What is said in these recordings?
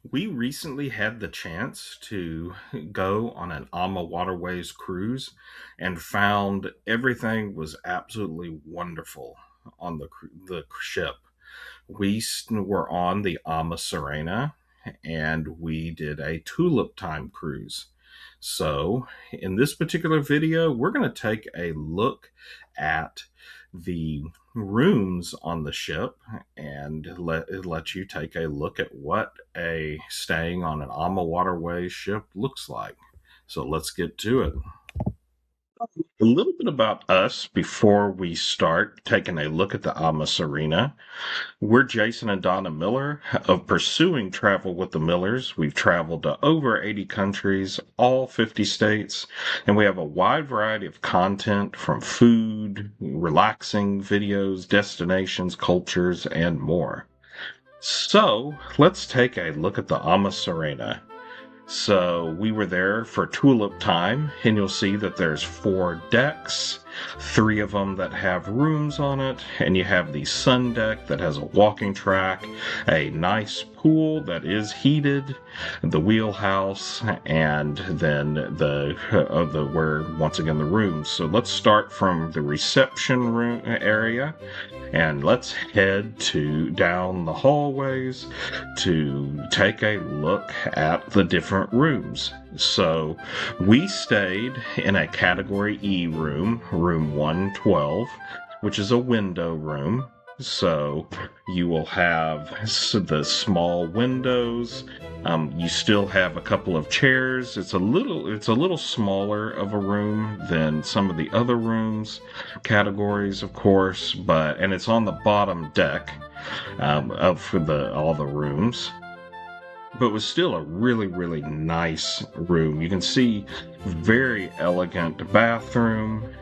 We recently had the chance to go on an AmaWaterways cruise and found everything was absolutely wonderful on the ship. Were on the AmaSerena and we did a tulip time cruise. So, in this particular video, we're going to take a look at the rooms on the ship and let you take a look at what a staying on an AmaWaterways ship looks like. So, let's get to it. A little bit about us before we start taking a look at the AmaSerena. We're Jason and Donna Miller of Pursuing Travel with the Millers. We've traveled to over 80 countries, all 50 states, and we have a wide variety of content from food, relaxing videos, destinations, cultures, and more. So let's take a look at the AmaSerena. So we were there for tulip time, and you'll see that there's 4 decks, 3 of them that have rooms on it, and you have the sun deck that has a walking track, a nice pool that is heated, the wheelhouse, and then the where once again the rooms. So let's start from the reception room area, and let's head to down the hallways to take a look at the different rooms. So we stayed in a category E room, room 112, which is a window room. So you will have the small windows. You still have a couple of chairs. It's a little smaller of a room than some of the other rooms categories, of course, and it's on the bottom deck of all the rooms. But it was still a really, really nice room. You can see very elegant bathroom,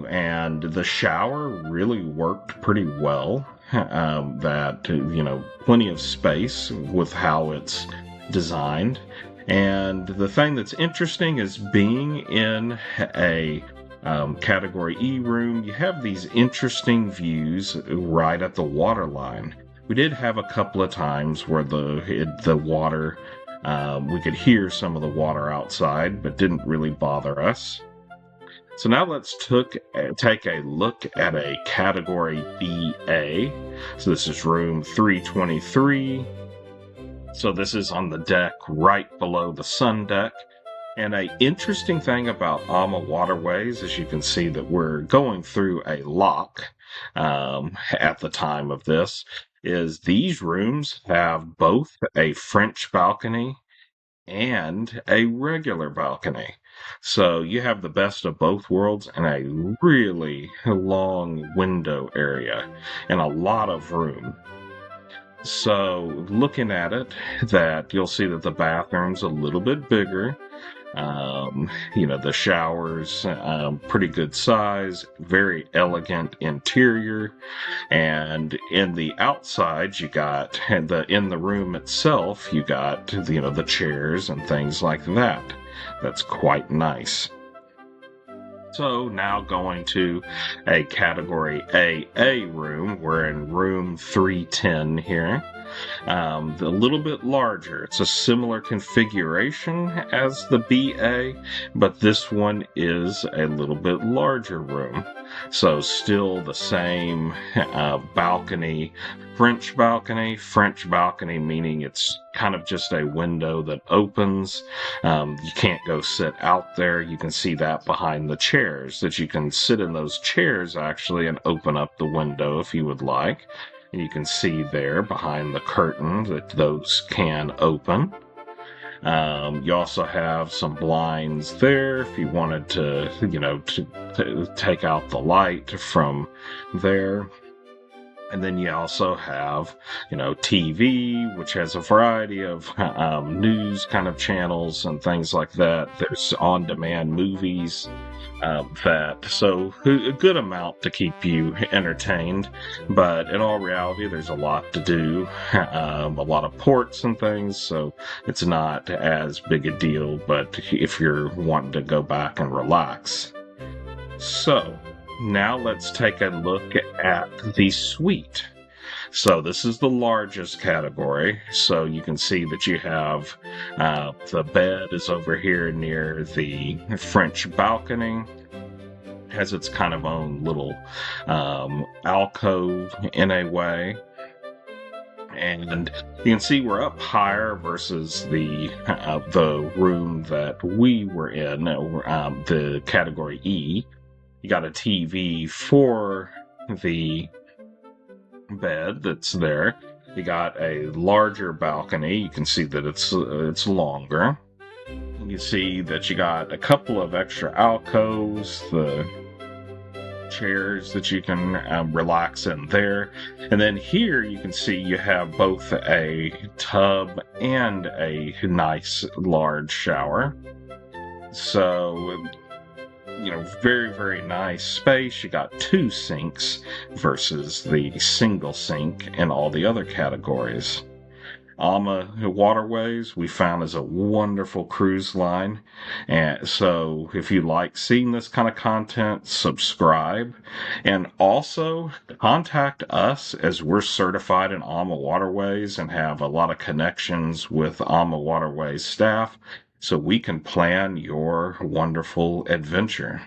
and the shower really worked pretty well. Plenty of space with how it's designed. And the thing that's interesting is being in a category E room, you have these interesting views right at the water line. We did have a couple of times where the water, we could hear some of the water outside, but didn't really bother us. So now let's take a look at a category BA. So this is room 323. So this is on the deck right below the sun deck. And an interesting thing about AmaWaterways is you can see that we're going through a lock at the time of this, is these rooms have both a French balcony and a regular balcony. So you have the best of both worlds and a really long window area and a lot of room. So looking at it, that you'll see that the bathroom's a little bit bigger. The showers, pretty good size, very elegant interior. And in the outside, in the room itself, you got, the chairs and things like that. That's quite nice. So now going to a category AA room. We're in room 310 here. A little bit larger. It's a similar configuration as the BA, but this one is a little bit larger room. So still the same balcony, French balcony meaning it's kind of just a window that opens. You can't go sit out there. You can see that behind the chairs, that you can sit in those chairs actually and open up the window if you would like. And you can see there behind the curtain that those can open. You also have some blinds there if you wanted to take out the light from there. And then you also have, TV, which has a variety of news kind of channels and things like that. There's on-demand movies, so a good amount to keep you entertained. But in all reality, there's a lot to do, a lot of ports and things, so it's not as big a deal. But if you're wanting to go back and relax. So now let's take a look at the suite. So this is the largest category. So you can see that you have the bed is over here near the French balcony. Has its kind of own little alcove in a way. And you can see we're up higher versus the room that we were in, the category E. You got a TV for the bed that's there. You got a larger balcony. You can see that it's longer. You can see that you got a couple of extra alcoves, the chairs that you can relax in there. And then here you can see you have both a tub and a nice large shower. So, very, very nice space. You got 2 sinks versus the single sink in all the other categories. AmaWaterways we found is a wonderful cruise line, and so if you like seeing this kind of content, subscribe, and also contact us, as we're certified in AmaWaterways and have a lot of connections with AmaWaterways staff, so we can plan your wonderful adventure.